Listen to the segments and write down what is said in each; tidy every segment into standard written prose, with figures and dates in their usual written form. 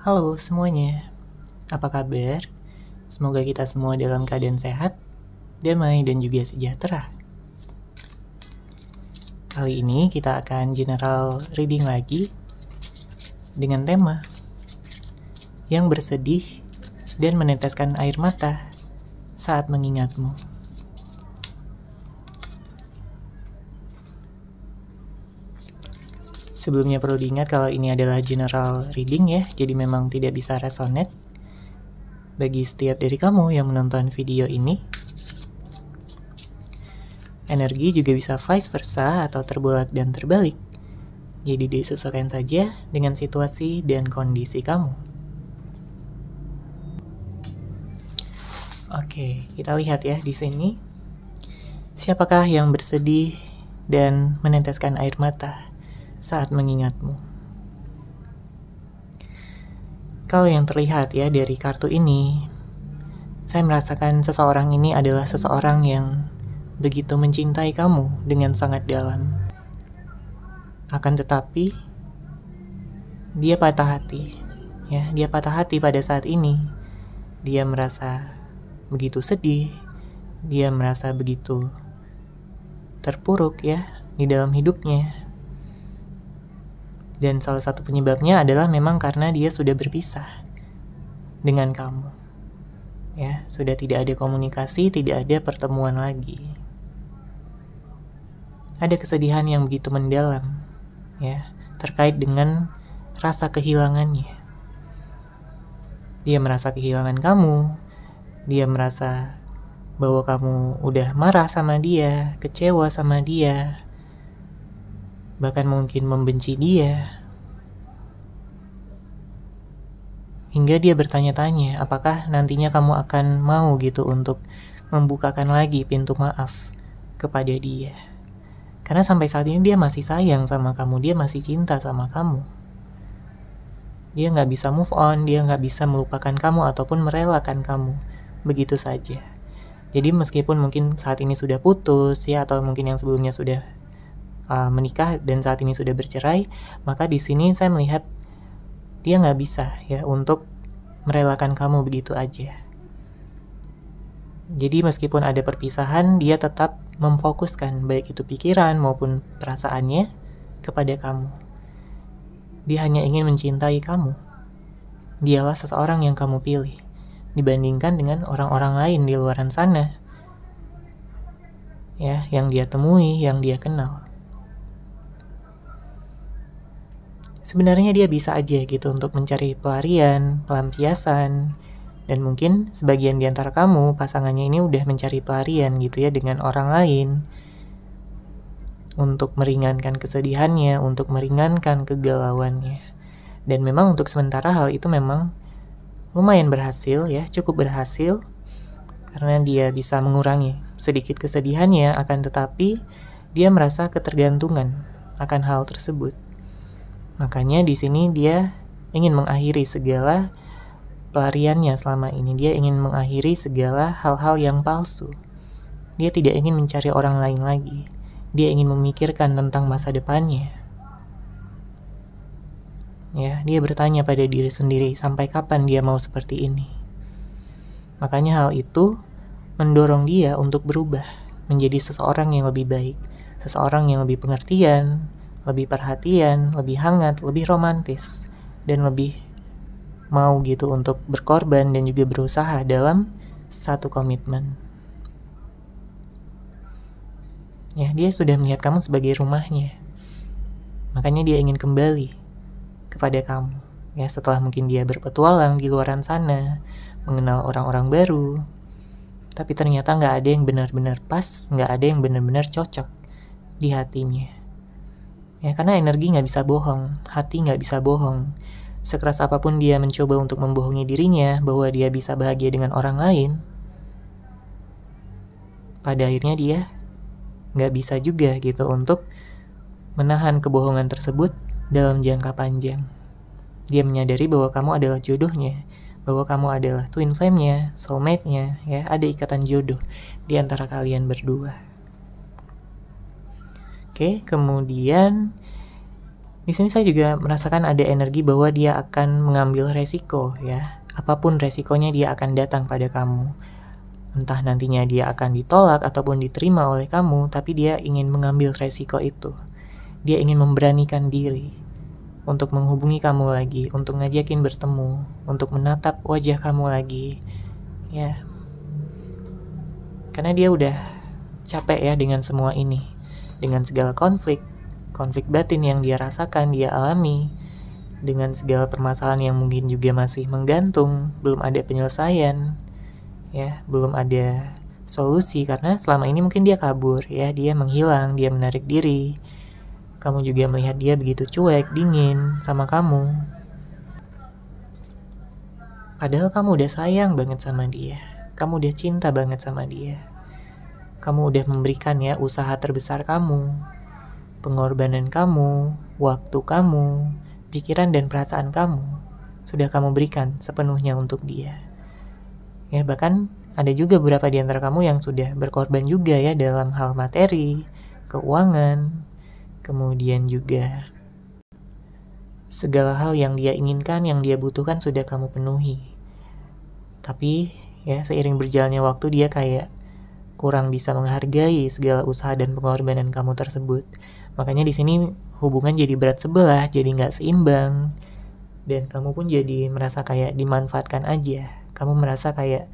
Halo semuanya, apa kabar? Semoga kita semua dalam keadaan sehat, damai, dan juga sejahtera. Kali ini kita akan general reading lagi dengan tema yang bersedih dan meneteskan air mata saat mengingatmu. Sebelumnya perlu diingat kalau ini adalah general reading ya, jadi memang tidak bisa resonate bagi setiap dari kamu yang menonton video ini. Energi juga bisa vice versa atau terbolak dan terbalik. Jadi disesuaikan saja dengan situasi dan kondisi kamu. Oke, kita lihat ya di sini. Siapakah yang bersedih dan meneteskan air mata saat mengingatmu? Kalau yang terlihat ya dari kartu ini, saya merasakan seseorang ini adalah seseorang yang begitu mencintai kamu dengan sangat dalam. Akan tetapi, dia patah hati. Ya, dia patah hati pada saat ini. Dia merasa begitu sedih. Dia merasa begitu terpuruk ya di dalam hidupnya. Dan salah satu penyebabnya adalah memang karena dia sudah berpisah dengan kamu. Ya, sudah tidak ada komunikasi, tidak ada pertemuan lagi. Ada kesedihan yang begitu mendalam ya, terkait dengan rasa kehilangannya. Dia merasa kehilangan kamu, dia merasa bahwa kamu udah marah sama dia, kecewa sama dia, bahkan mungkin membenci dia. Hingga dia bertanya-tanya, apakah nantinya kamu akan mau gitu untuk membukakan lagi pintu maaf kepada dia. Karena sampai saat ini dia masih sayang sama kamu, dia masih cinta sama kamu. Dia nggak bisa move on, dia nggak bisa melupakan kamu ataupun merelakan kamu begitu saja. Jadi meskipun mungkin saat ini sudah putus ya, atau mungkin yang sebelumnya sudah menikah dan saat ini sudah bercerai, maka di sini saya melihat dia nggak bisa ya untuk merelakan kamu begitu aja. Jadi meskipun ada perpisahan, dia tetap memfokuskan baik itu pikiran maupun perasaannya kepada kamu. Dia hanya ingin mencintai kamu. Dialah seseorang yang kamu pilih dibandingkan dengan orang-orang lain di luaran sana. Ya, yang dia temui, yang dia kenal. Sebenarnya dia bisa aja gitu untuk mencari pelarian, pelampiasan, dan mungkin sebagian di antara kamu, pasangannya ini udah mencari pelarian gitu ya dengan orang lain untuk meringankan kesedihannya, untuk meringankan kegalauannya. Dan memang untuk sementara hal itu memang lumayan berhasil ya, cukup berhasil karena dia bisa mengurangi sedikit kesedihannya, akan tetapi dia merasa ketergantungan akan hal tersebut. Makanya di sini dia ingin mengakhiri segala pelariannya selama ini. Dia ingin mengakhiri segala hal-hal yang palsu. Dia tidak ingin mencari orang lain lagi. Dia ingin memikirkan tentang masa depannya. Ya, dia bertanya pada diri sendiri, sampai kapan dia mau seperti ini? Makanya hal itu mendorong dia untuk berubah menjadi seseorang yang lebih baik, seseorang yang lebih pengertian, lebih perhatian, lebih hangat, lebih romantis, dan lebih mau gitu untuk berkorban dan juga berusaha dalam satu komitmen. Ya, dia sudah melihat kamu sebagai rumahnya. Makanya dia ingin kembali kepada kamu. Ya, setelah mungkin dia berpetualang di luaran sana, mengenal orang-orang baru, tapi ternyata nggak ada yang benar-benar pas, nggak ada yang benar-benar cocok di hatinya. Ya, karena energi nggak bisa bohong, hati nggak bisa bohong. Sekeras apapun dia mencoba untuk membohongi dirinya bahwa dia bisa bahagia dengan orang lain, pada akhirnya dia nggak bisa juga gitu untuk menahan kebohongan tersebut dalam jangka panjang. Dia menyadari bahwa kamu adalah jodohnya, bahwa kamu adalah twin flame-nya, soulmate-nya, ya, ada ikatan jodoh di antara kalian berdua. Oke, kemudian Di sini saya juga merasakan ada energi bahwa dia akan mengambil resiko ya. Apapun resikonya dia akan datang pada kamu. Entah nantinya dia akan ditolak ataupun diterima oleh kamu, tapi dia ingin mengambil resiko itu. Dia ingin memberanikan diri untuk menghubungi kamu lagi, untuk ngajakin bertemu, untuk menatap wajah kamu lagi. Ya. Karena dia udah capek ya dengan semua ini. Dengan segala konflik batin yang dia rasakan, dia alami, dengan segala permasalahan yang mungkin juga masih menggantung, belum ada penyelesaian, ya, belum ada solusi karena selama ini mungkin dia kabur, ya, dia menghilang, dia menarik diri. Kamu juga melihat dia begitu cuek, dingin sama kamu. Padahal kamu udah sayang banget sama dia, kamu udah cinta banget sama dia. Kamu udah memberikan ya usaha terbesar kamu, pengorbanan kamu, waktu kamu, pikiran dan perasaan kamu sudah kamu berikan sepenuhnya untuk dia. Ya, bahkan ada juga beberapa di antara kamu yang sudah berkorban juga ya dalam hal materi, keuangan, kemudian juga segala hal yang dia inginkan, yang dia butuhkan sudah kamu penuhi. Tapi ya seiring berjalannya waktu dia kayak kurang bisa menghargai segala usaha dan pengorbanan kamu tersebut. Makanya di sini hubungan jadi berat sebelah, jadi nggak seimbang, dan kamu pun jadi merasa kayak dimanfaatkan aja. Kamu merasa kayak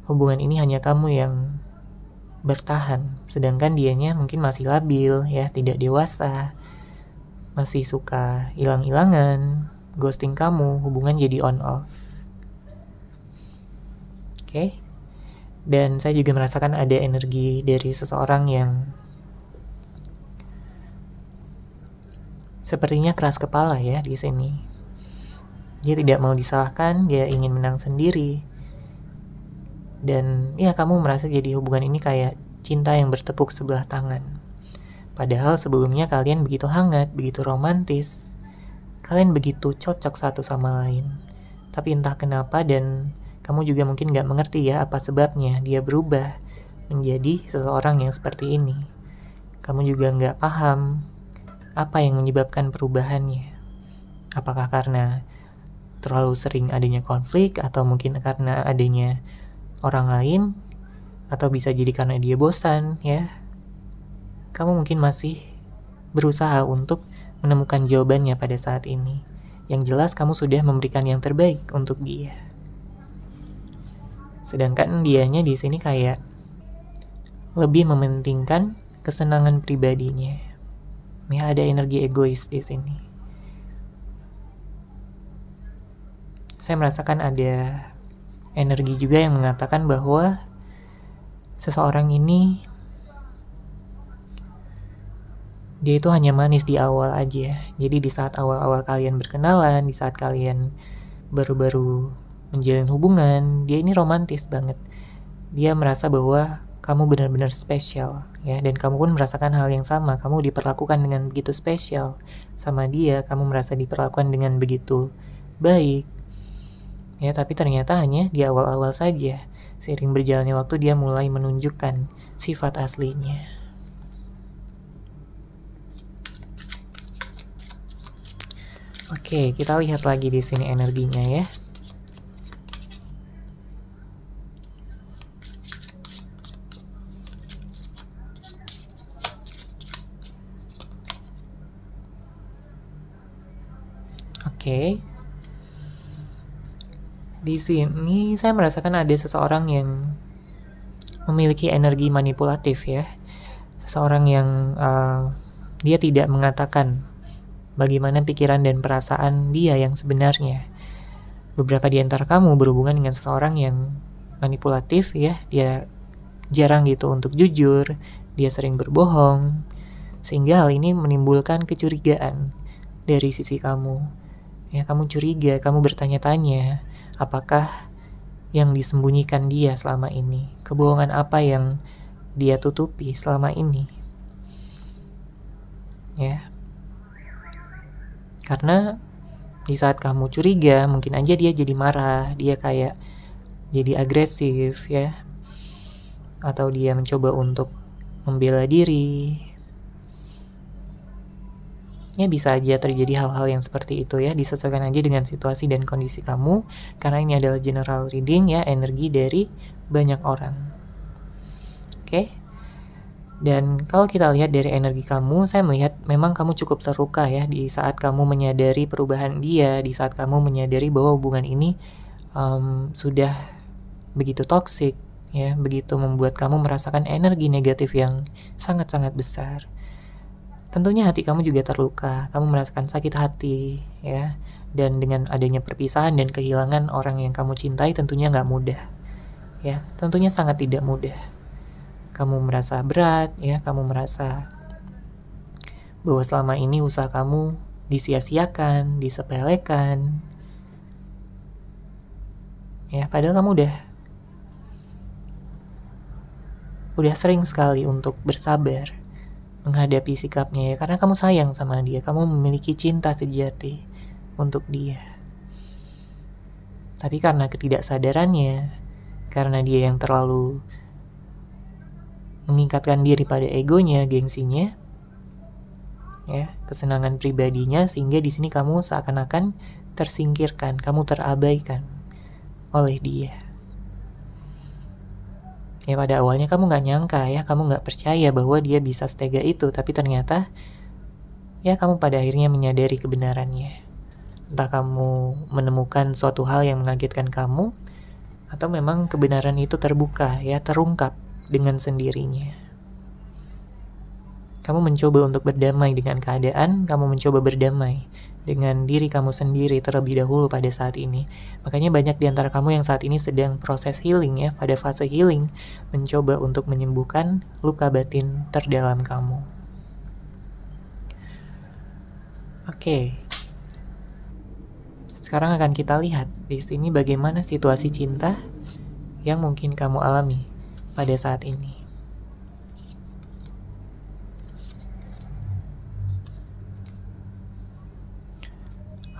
hubungan ini hanya kamu yang bertahan, sedangkan dianya mungkin masih labil, ya, tidak dewasa, masih suka hilang-hilangan, ghosting kamu, hubungan jadi on off. Oke? Dan saya juga merasakan ada energi dari seseorang yang sepertinya keras kepala ya di sini. Dia tidak mau disalahkan, dia ingin menang sendiri. Dan ya kamu merasa jadi hubungan ini kayak cinta yang bertepuk sebelah tangan. Padahal sebelumnya kalian begitu hangat, begitu romantis. Kalian begitu cocok satu sama lain. Tapi entah kenapa dan kamu juga mungkin gak mengerti ya apa sebabnya dia berubah menjadi seseorang yang seperti ini. Kamu juga gak paham apa yang menyebabkan perubahannya. Apakah karena terlalu sering adanya konflik, atau mungkin karena adanya orang lain, atau bisa jadi karena dia bosan, ya. Kamu mungkin masih berusaha untuk menemukan jawabannya pada saat ini. Yang jelas kamu sudah memberikan yang terbaik untuk dia. Sedangkan dianya di sini kayak lebih mementingkan kesenangan pribadinya. Ya, ada energi egois di sini. Saya merasakan ada energi juga yang mengatakan bahwa seseorang ini dia itu hanya manis di awal aja. Jadi di saat awal-awal kalian berkenalan, di saat kalian baru-baru menjalin hubungan, dia ini romantis banget. Dia merasa bahwa kamu benar-benar spesial, ya, dan kamu pun merasakan hal yang sama. Kamu diperlakukan dengan begitu spesial sama dia, kamu merasa diperlakukan dengan begitu baik, ya. Tapi ternyata hanya di awal-awal saja. Seiring berjalannya waktu dia mulai menunjukkan sifat aslinya. Oke, kita lihat lagi di sini energinya ya. Oke. Di sini saya merasakan ada seseorang yang memiliki energi manipulatif ya. Seseorang yang dia tidak mengatakan bagaimana pikiran dan perasaan dia yang sebenarnya. Beberapa di antara kamu berhubungan dengan seseorang yang manipulatif ya. Dia jarang gitu untuk jujur, dia sering berbohong, sehingga hal ini menimbulkan kecurigaan dari sisi kamu. Ya, kamu curiga, kamu bertanya-tanya, apakah yang disembunyikan dia selama ini? Kebohongan apa yang dia tutupi selama ini? Ya. Karena di saat kamu curiga, mungkin aja dia jadi marah, dia kayak jadi agresif ya. Atau dia mencoba untuk membela diri. Ya bisa aja terjadi hal-hal yang seperti itu ya, disesuaikan aja dengan situasi dan kondisi kamu, karena ini adalah general reading ya, energi dari banyak orang. Oke? Dan kalau kita lihat dari energi kamu, saya melihat memang kamu cukup terluka ya di saat kamu menyadari perubahan dia, di saat kamu menyadari bahwa hubungan ini sudah begitu toksik ya, begitu membuat kamu merasakan energi negatif yang sangat-sangat besar. Tentunya hati kamu juga terluka, kamu merasakan sakit hati ya, dan dengan adanya perpisahan dan kehilangan orang yang kamu cintai tentunya nggak mudah ya, tentunya sangat tidak mudah. Kamu merasa berat ya, kamu merasa bahwa selama ini usaha kamu disia-siakan, disepelekan ya, padahal kamu udah sering sekali untuk bersabar menghadapi sikapnya ya, karena kamu sayang sama dia, kamu memiliki cinta sejati untuk dia. Tapi karena ketidaksadarannya, karena dia yang terlalu mengikatkan diri pada egonya, gengsinya, ya, kesenangan pribadinya, sehingga di sini kamu seakan-akan tersingkirkan, kamu terabaikan oleh dia. Ya pada awalnya kamu gak nyangka ya, kamu gak percaya bahwa dia bisa setega itu, tapi ternyata ya kamu pada akhirnya menyadari kebenarannya. Entah kamu menemukan suatu hal yang mengagetkan kamu, atau memang kebenaran itu terbuka ya, terungkap dengan sendirinya. Kamu mencoba untuk berdamai dengan keadaan, kamu mencoba berdamai dengan diri kamu sendiri terlebih dahulu pada saat ini. Makanya banyak di antara kamu yang saat ini sedang proses healing ya, pada fase healing, mencoba untuk menyembuhkan luka batin terdalam kamu. Oke. Sekarang akan kita lihat di sini bagaimana situasi cinta yang mungkin kamu alami pada saat ini.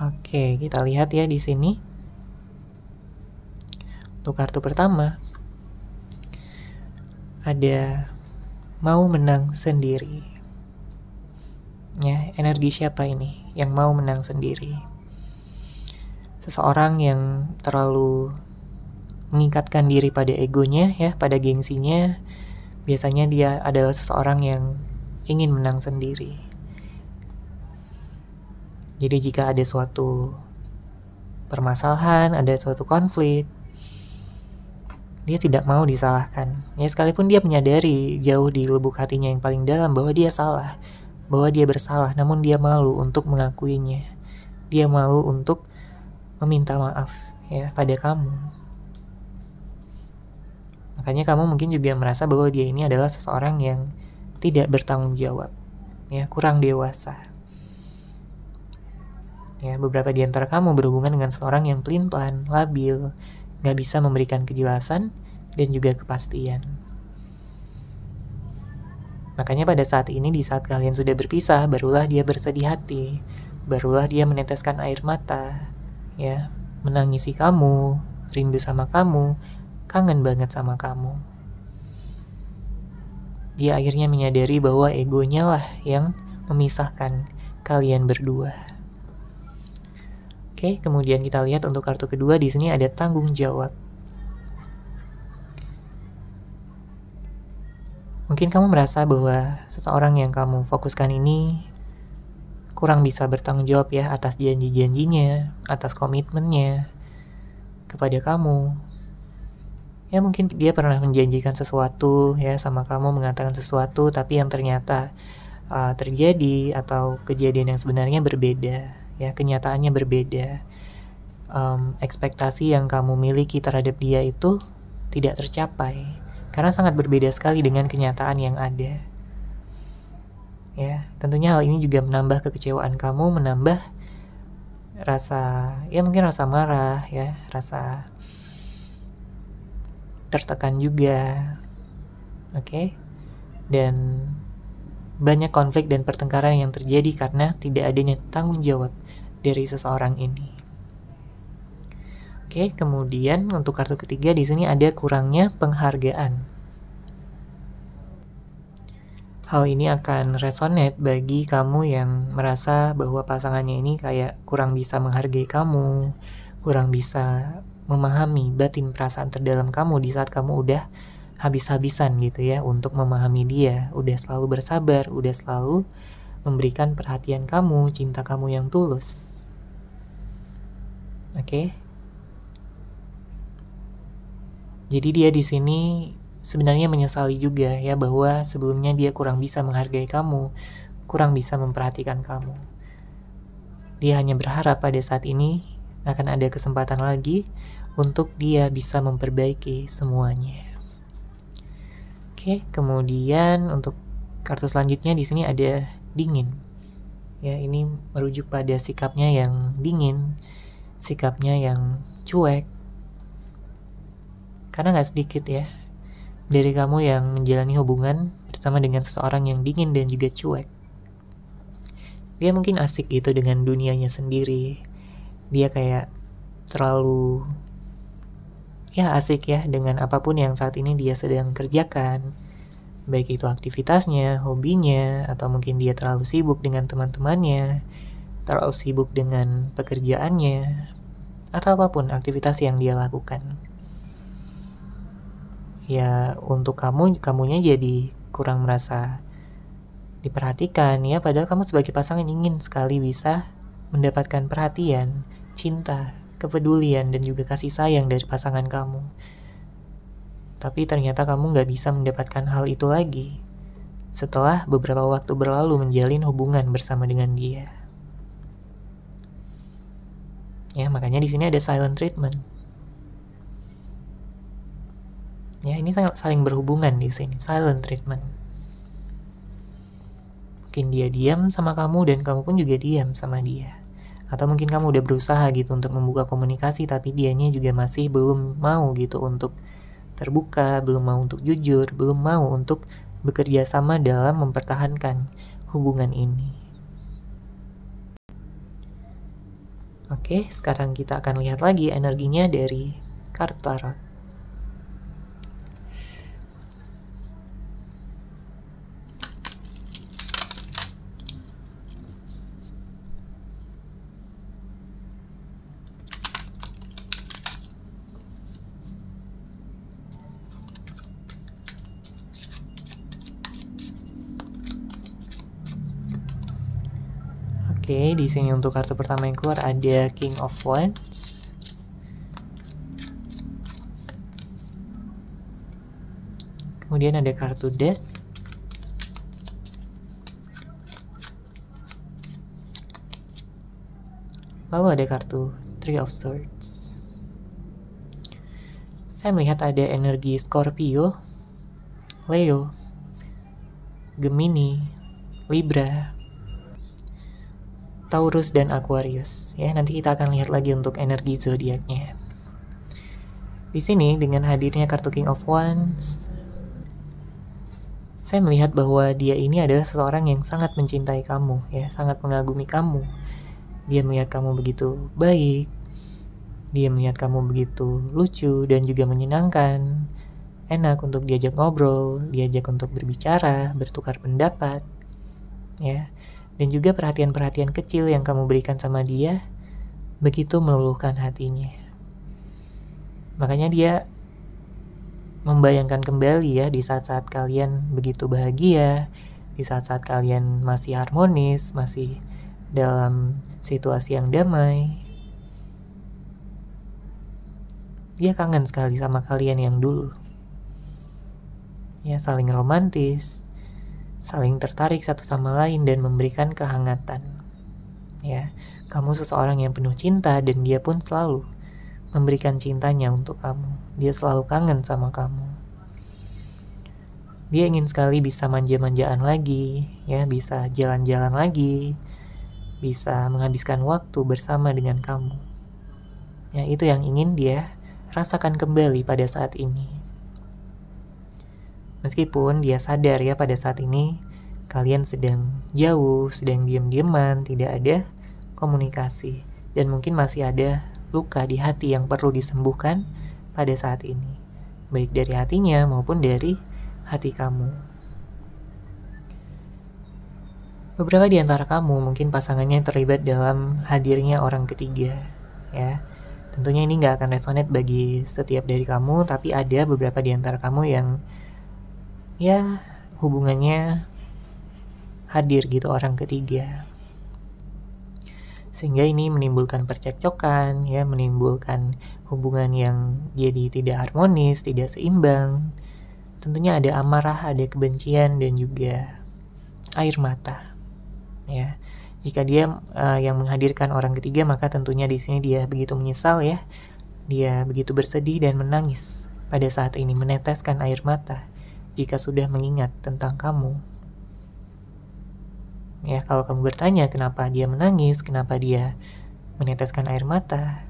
Oke, kita lihat ya di sini. Untuk kartu pertama, ada mau menang sendiri. Ya, energi siapa ini yang mau menang sendiri? Seseorang yang terlalu mengikatkan diri pada egonya ya, pada gengsinya. Biasanya dia adalah seseorang yang ingin menang sendiri. Jadi jika ada suatu permasalahan, ada suatu konflik, dia tidak mau disalahkan. Ya sekalipun dia menyadari jauh di lubuk hatinya yang paling dalam bahwa dia salah, bahwa dia bersalah, namun dia malu untuk mengakuinya. Dia malu untuk meminta maaf ya pada kamu. Makanya kamu mungkin juga merasa bahwa dia ini adalah seseorang yang tidak bertanggung jawab, ya kurang dewasa. Ya, beberapa di antara kamu berhubungan dengan seorang yang pelin-pelan, labil, gak bisa memberikan kejelasan dan juga kepastian. Makanya pada saat ini, di saat kalian sudah berpisah, barulah dia bersedih hati, barulah dia meneteskan air mata, ya, menangisi kamu, rindu sama kamu, kangen banget sama kamu. Dia akhirnya menyadari bahwa egonya lah yang memisahkan kalian berdua. Oke, kemudian kita lihat untuk kartu kedua di sini ada tanggung jawab. Mungkin kamu merasa bahwa seseorang yang kamu fokuskan ini kurang bisa bertanggung jawab ya atas janji-janjinya, atas komitmennya kepada kamu. Ya mungkin dia pernah menjanjikan sesuatu ya sama kamu, mengatakan sesuatu, tapi yang ternyata terjadi atau kejadian yang sebenarnya berbeda. Ya, kenyataannya berbeda. Ekspektasi yang kamu miliki terhadap dia itu tidak tercapai karena sangat berbeda sekali dengan kenyataan yang ada. Ya, tentunya hal ini juga menambah kekecewaan kamu, menambah rasa, ya mungkin rasa marah, ya, rasa tertekan juga. Oke. Dan banyak konflik dan pertengkaran yang terjadi karena tidak adanya tanggung jawab dari seseorang ini. Oke, kemudian untuk kartu ketiga di sini ada kurangnya penghargaan. hal ini akan resonate bagi kamu yang merasa bahwa pasangannya ini kayak kurang bisa menghargai kamu, kurang bisa memahami batin perasaan terdalam kamu di saat kamu udah habis-habisan gitu ya untuk memahami dia, udah selalu bersabar, udah selalu memberikan perhatian kamu, cinta kamu yang tulus. Oke? Jadi dia di sini sebenarnya menyesali juga ya bahwa sebelumnya dia kurang bisa menghargai kamu, kurang bisa memperhatikan kamu. Dia hanya berharap pada saat ini akan ada kesempatan lagi untuk dia bisa memperbaiki semuanya. Oke, kemudian untuk kartu selanjutnya di sini ada dingin. Ya, ini merujuk pada sikapnya yang dingin, sikapnya yang cuek. Karena gak sedikit ya dari kamu yang menjalani hubungan bersama dengan seseorang yang dingin dan juga cuek. Dia mungkin asik gitu dengan dunianya sendiri. Dia kayak terlalu asik ya dengan apapun yang saat ini dia sedang kerjakan. Baik itu aktivitasnya, hobinya, atau mungkin dia terlalu sibuk dengan teman-temannya, terlalu sibuk dengan pekerjaannya, atau apapun aktivitas yang dia lakukan. Ya, untuk kamunya jadi kurang merasa diperhatikan ya, padahal kamu sebagai pasangan ingin sekali bisa mendapatkan perhatian, cinta, kepedulian, dan juga kasih sayang dari pasangan kamu. Tapi ternyata kamu gak bisa mendapatkan hal itu lagi setelah beberapa waktu berlalu menjalin hubungan bersama dengan dia. Ya, makanya di sini ada silent treatment. Ya, ini sangat saling berhubungan di sini, silent treatment. Mungkin dia diam sama kamu dan kamu pun juga diam sama dia. Atau mungkin kamu udah berusaha gitu untuk membuka komunikasi tapi dianya juga masih belum mau gitu untuk terbuka, belum mau untuk jujur, belum mau untuk bekerja sama dalam mempertahankan hubungan ini. Oke, sekarang kita akan lihat lagi energinya dari kartu tarot. Oke, di sini untuk kartu pertama yang keluar ada King of Wands. Kemudian ada kartu Death. Lalu ada kartu Three of Swords. Saya melihat ada energi Scorpio, Leo, Gemini, Libra, Taurus, dan Aquarius. Ya, nanti kita akan lihat lagi untuk energi zodiaknya. Di sini dengan hadirnya kartu King of Wands, saya melihat bahwa dia ini adalah seseorang yang sangat mencintai kamu, ya, sangat mengagumi kamu. Dia melihat kamu begitu baik, dia melihat kamu begitu lucu dan juga menyenangkan, enak untuk diajak ngobrol, diajak untuk berbicara, bertukar pendapat, ya. Dan juga perhatian-perhatian kecil yang kamu berikan sama dia begitu meluluhkan hatinya. Makanya dia membayangkan kembali ya di saat-saat kalian begitu bahagia, di saat-saat kalian masih harmonis, masih dalam situasi yang damai. Dia kangen sekali sama kalian yang dulu. Ya, saling romantis, saling tertarik satu sama lain dan memberikan kehangatan. Ya, kamu seseorang yang penuh cinta dan dia pun selalu memberikan cintanya untuk kamu. Dia selalu kangen sama kamu. Dia ingin sekali bisa manja-manjaan lagi, ya, bisa jalan-jalan lagi, bisa menghabiskan waktu bersama dengan kamu. Ya, itu yang ingin dia rasakan kembali pada saat ini. Meskipun dia sadar ya pada saat ini kalian sedang jauh, sedang diam-diaman, tidak ada komunikasi, dan mungkin masih ada luka di hati yang perlu disembuhkan pada saat ini, baik dari hatinya maupun dari hati kamu. Beberapa di antara kamu mungkin pasangannya terlibat dalam hadirnya orang ketiga, ya. Tentunya ini nggak akan resonate bagi setiap dari kamu, tapi ada beberapa di antara kamu yang ya hubungannya hadir gitu orang ketiga. Sehingga ini menimbulkan percekcokan, ya, menimbulkan hubungan yang jadi tidak harmonis, tidak seimbang. Tentunya ada amarah, ada kebencian, dan juga air mata. Ya, jika dia yang menghadirkan orang ketiga, maka tentunya di sini dia begitu menyesal, ya. Dia begitu bersedih dan menangis pada saat ini, meneteskan air mata jika sudah mengingat tentang kamu. Ya, kalau kamu bertanya kenapa dia menangis, kenapa dia meneteskan air mata,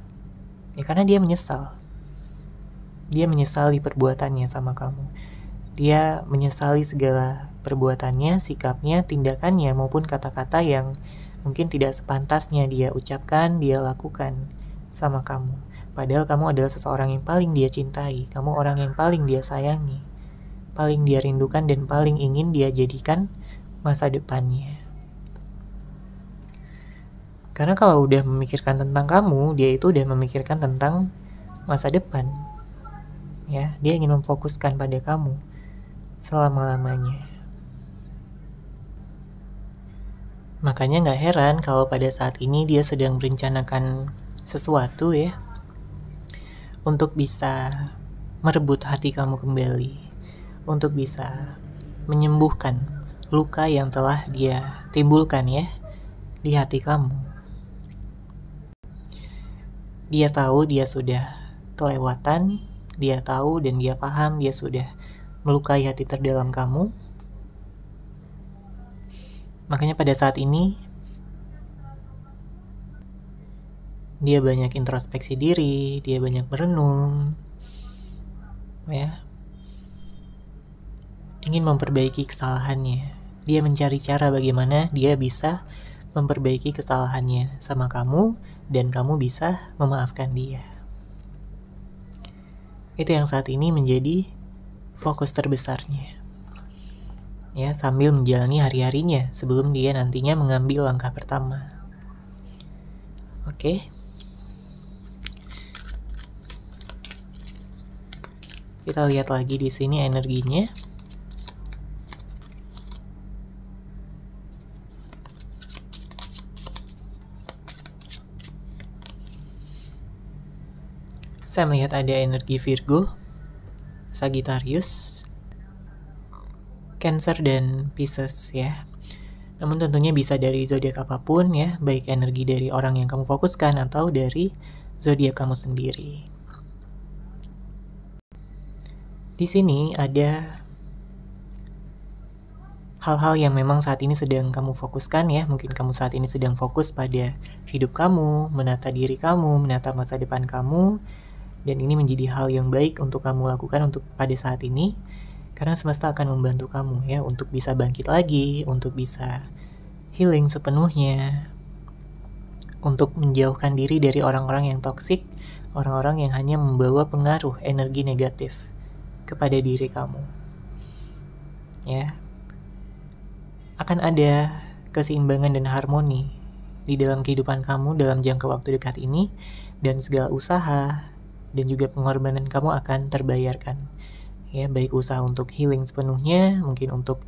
ya karena dia menyesal. Dia menyesali perbuatannya sama kamu. Dia menyesali segala perbuatannya, sikapnya, tindakannya, maupun kata-kata yang mungkin tidak sepantasnya dia ucapkan, dia lakukan sama kamu. Padahal kamu adalah seseorang yang paling dia cintai, kamu orang yang paling dia sayangi, paling dia rindukan, dan paling ingin dia jadikan masa depannya. Karena kalau udah memikirkan tentang kamu, dia itu udah memikirkan tentang masa depan. Ya, dia ingin memfokuskan pada kamu selama-lamanya. Makanya gak heran kalau pada saat ini dia sedang merencanakan sesuatu, ya, untuk bisa merebut hati kamu kembali, untuk bisa menyembuhkan luka yang telah dia timbulkan, ya, di hati kamu. Dia tahu dia sudah kelewatan, dia tahu dan dia paham dia sudah melukai hati terdalam kamu. Makanya pada saat ini dia banyak introspeksi diri, dia banyak merenung, ya, ingin memperbaiki kesalahannya. Dia mencari cara bagaimana dia bisa memperbaiki kesalahannya sama kamu, dan kamu bisa memaafkan dia. Itu yang saat ini menjadi fokus terbesarnya, ya, sambil menjalani hari-harinya sebelum dia nantinya mengambil langkah pertama. Oke. Kita lihat lagi di sini energinya. Saya melihat ada energi Virgo, Sagittarius, Cancer, dan Pisces, ya. Namun tentunya bisa dari zodiak apapun, ya, baik energi dari orang yang kamu fokuskan atau dari zodiak kamu sendiri. Di sini ada hal-hal yang memang saat ini sedang kamu fokuskan, ya. Mungkin kamu saat ini sedang fokus pada hidup kamu, menata diri kamu, menata masa depan kamu, dan ini menjadi hal yang baik untuk kamu lakukan untuk pada saat ini, karena semesta akan membantu kamu, ya, untuk bisa bangkit lagi, untuk bisa healing sepenuhnya, untuk menjauhkan diri dari orang-orang yang toksik, orang-orang yang hanya membawa pengaruh energi negatif kepada diri kamu, ya. Akan ada keseimbangan dan harmoni di dalam kehidupan kamu dalam jangka waktu dekat ini, dan segala usaha dan juga pengorbanan kamu akan terbayarkan, ya, baik usaha untuk healing sepenuhnya, mungkin untuk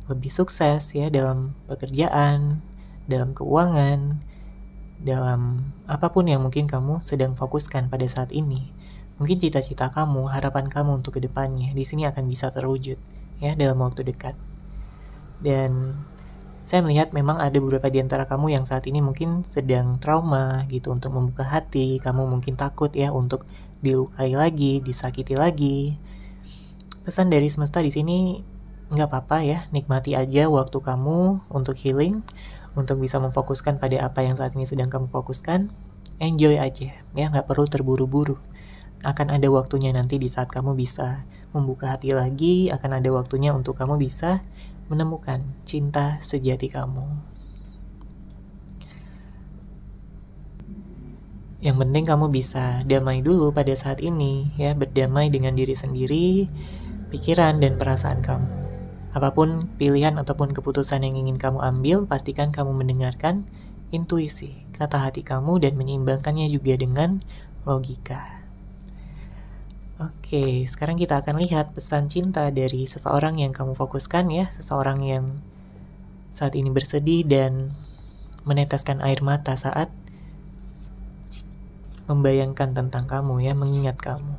lebih sukses, ya, dalam pekerjaan, dalam keuangan, dalam apapun yang mungkin kamu sedang fokuskan pada saat ini. Mungkin cita-cita kamu, harapan kamu untuk kedepannya di sini akan bisa terwujud, ya, dalam waktu dekat. Dan saya melihat memang ada beberapa di antara kamu yang saat ini mungkin sedang trauma gitu untuk membuka hati. Kamu mungkin takut, ya, untuk dilukai lagi, disakiti lagi. Pesan dari semesta di sini, nggak apa-apa, ya, nikmati aja waktu kamu untuk healing, untuk bisa memfokuskan pada apa yang saat ini sedang kamu fokuskan. Enjoy aja, ya, nggak perlu terburu-buru. Akan ada waktunya nanti di saat kamu bisa membuka hati lagi, akan ada waktunya untuk kamu bisa menemukan cinta sejati kamu. Yang penting kamu bisa damai dulu pada saat ini, ya, berdamai dengan diri sendiri, pikiran dan perasaan kamu. Apapun pilihan ataupun keputusan yang ingin kamu ambil, pastikan kamu mendengarkan intuisi, kata hati kamu, dan menyeimbangkannya juga dengan logika. Oke, sekarang kita akan lihat pesan cinta dari seseorang yang kamu fokuskan ya, seseorang yang saat ini bersedih dan meneteskan air mata saat membayangkan tentang kamu ya, mengingat kamu.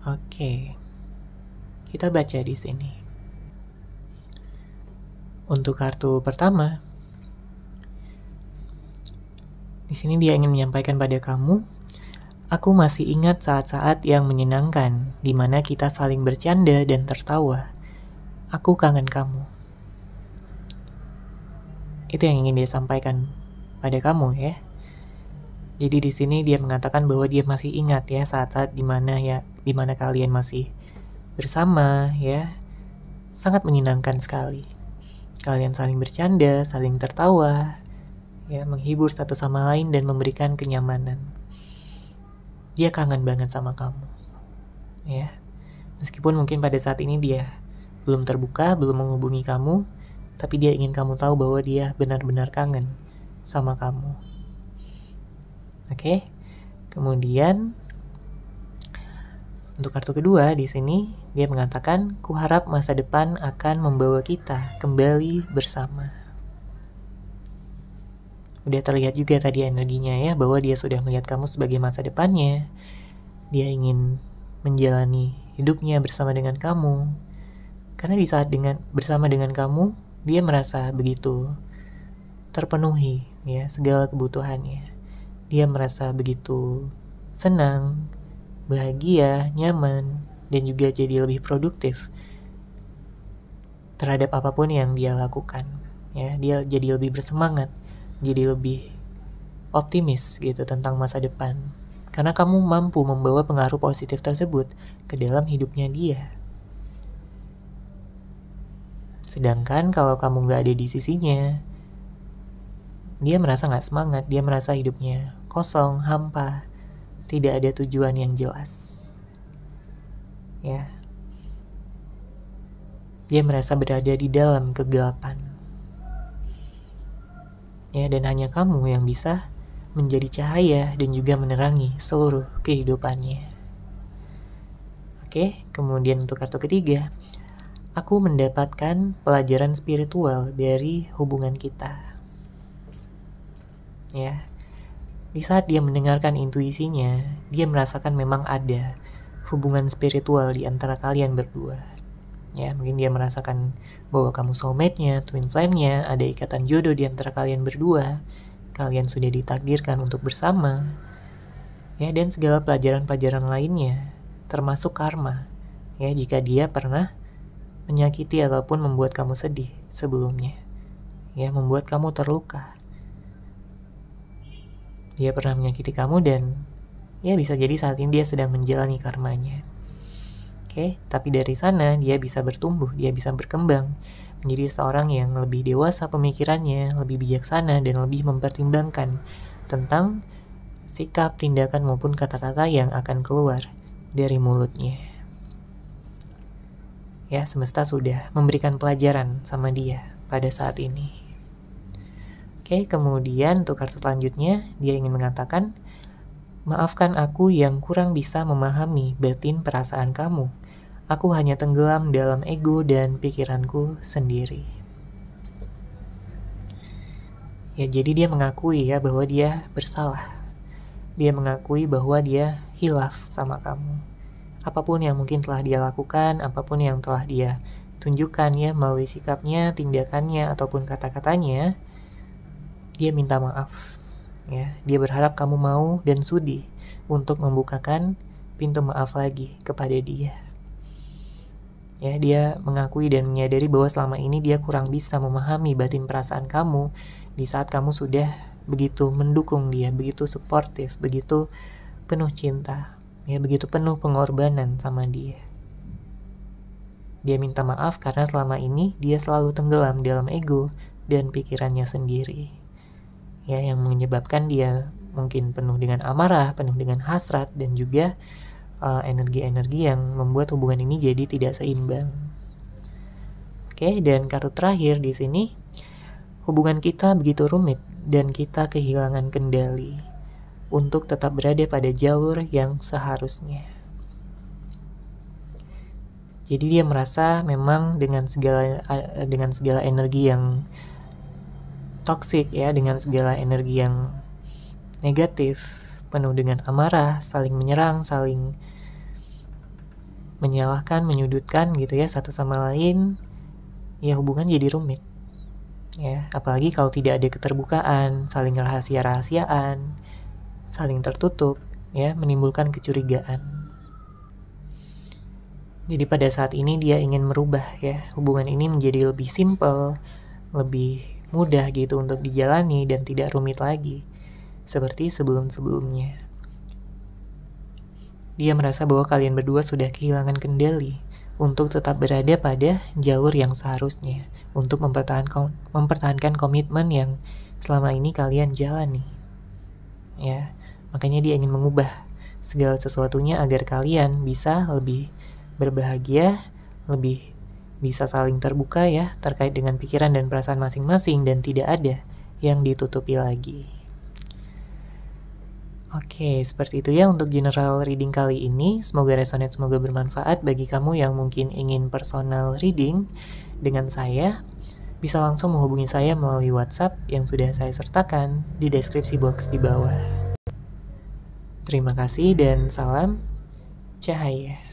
Oke, kita baca di sini. Untuk kartu pertama, di sini dia ingin menyampaikan pada kamu, aku masih ingat saat-saat yang menyenangkan, di mana kita saling bercanda dan tertawa. Aku kangen kamu. Itu yang ingin dia sampaikan pada kamu ya. Jadi di sini dia mengatakan bahwa dia masih ingat ya saat-saat di mana kalian masih bersama ya. Sangat menyenangkan sekali. Kalian saling bercanda, saling tertawa, ya, menghibur satu sama lain dan memberikan kenyamanan. Dia kangen banget sama kamu. Ya. Meskipun mungkin pada saat ini dia belum terbuka, belum menghubungi kamu, tapi dia ingin kamu tahu bahwa dia benar-benar kangen sama kamu. Oke. Kemudian untuk kartu kedua di sini dia mengatakan, kuharap masa depan akan membawa kita kembali bersama. Udah terlihat juga tadi energinya ya, bahwa dia sudah melihat kamu sebagai masa depannya. Dia ingin menjalani hidupnya bersama dengan kamu. Karena di saat bersama dengan kamu, dia merasa begitu terpenuhi ya segala kebutuhannya. Dia merasa begitu senang, bahagia, nyaman, dan juga jadi lebih produktif terhadap apapun yang dia lakukan. Ya, dia jadi lebih bersemangat, jadi lebih optimis gitu tentang masa depan. Karena kamu mampu membawa pengaruh positif tersebut ke dalam hidupnya dia. Sedangkan kalau kamu nggak ada di sisinya, dia merasa nggak semangat, dia merasa hidupnya kosong, hampa, tidak ada tujuan yang jelas. Ya. Dia merasa berada di dalam kegelapan. Ya, dan hanya kamu yang bisa menjadi cahaya dan juga menerangi seluruh kehidupannya. Oke, kemudian untuk kartu ketiga, aku mendapatkan pelajaran spiritual dari hubungan kita. Ya, di saat dia mendengarkan intuisinya, dia merasakan memang ada hubungan spiritual di antara kalian berdua. Ya, mungkin dia merasakan bahwa kamu soulmate-nya, twin flame-nya, ada ikatan jodoh di antara kalian berdua. Kalian sudah ditakdirkan untuk bersama. Ya, dan segala pelajaran-pelajaran lainnya, termasuk karma. Ya, jika dia pernah menyakiti ataupun membuat kamu sedih sebelumnya. Ya, membuat kamu terluka. Dia pernah menyakiti kamu dan ya bisa jadi saat ini dia sedang menjalani karmanya. Oke, tapi dari sana dia bisa bertumbuh, dia bisa berkembang menjadi seorang yang lebih dewasa pemikirannya, lebih bijaksana dan lebih mempertimbangkan tentang sikap, tindakan maupun kata-kata yang akan keluar dari mulutnya. Ya, semesta sudah memberikan pelajaran sama dia pada saat ini. Oke, kemudian untuk kartu selanjutnya, dia ingin mengatakan, maafkan aku yang kurang bisa memahami batin perasaan kamu. Aku hanya tenggelam dalam ego dan pikiranku sendiri. Ya, jadi dia mengakui ya bahwa dia bersalah. Dia mengakui bahwa dia hilaf sama kamu. Apapun yang mungkin telah dia lakukan, apapun yang telah dia tunjukkan ya melalui sikapnya, tindakannya, ataupun kata-katanya, dia minta maaf. Ya, dia berharap kamu mau dan sudi untuk membukakan pintu maaf lagi kepada dia. Ya, dia mengakui dan menyadari bahwa selama ini dia kurang bisa memahami batin perasaan kamu di saat kamu sudah begitu mendukung dia, begitu suportif, begitu penuh cinta, ya begitu penuh pengorbanan sama dia. Dia minta maaf karena selama ini dia selalu tenggelam dalam ego dan pikirannya sendiri. Ya, yang menyebabkan dia mungkin penuh dengan amarah, penuh dengan hasrat, dan juga energi-energi yang membuat hubungan ini jadi tidak seimbang. Oke, dan kartu terakhir di sini, hubungan kita begitu rumit dan kita kehilangan kendali untuk tetap berada pada jalur yang seharusnya. Jadi dia merasa memang dengan segala energi yang toksik ya, dengan segala energi yang negatif, penuh dengan amarah, saling menyerang, saling menyalahkan, menyudutkan gitu ya satu sama lain, ya hubungan jadi rumit. Ya, apalagi kalau tidak ada keterbukaan, saling rahasia-rahasiaan, saling tertutup, ya, menimbulkan kecurigaan. Jadi pada saat ini dia ingin merubah ya, hubungan ini menjadi lebih simple, lebih mudah gitu untuk dijalani dan tidak rumit lagi seperti sebelum-sebelumnya. Dia merasa bahwa kalian berdua sudah kehilangan kendali untuk tetap berada pada jalur yang seharusnya, untuk mempertahankan komitmen yang selama ini kalian jalani. Ya, makanya dia ingin mengubah segala sesuatunya agar kalian bisa lebih berbahagia, lebih bisa saling terbuka ya terkait dengan pikiran dan perasaan masing-masing dan tidak ada yang ditutupi lagi. Oke, seperti itu ya untuk general reading kali ini. Semoga resonate, semoga bermanfaat bagi kamu yang mungkin ingin personal reading dengan saya. Bisa langsung menghubungi saya melalui WhatsApp yang sudah saya sertakan di deskripsi box di bawah. Terima kasih dan salam cahaya.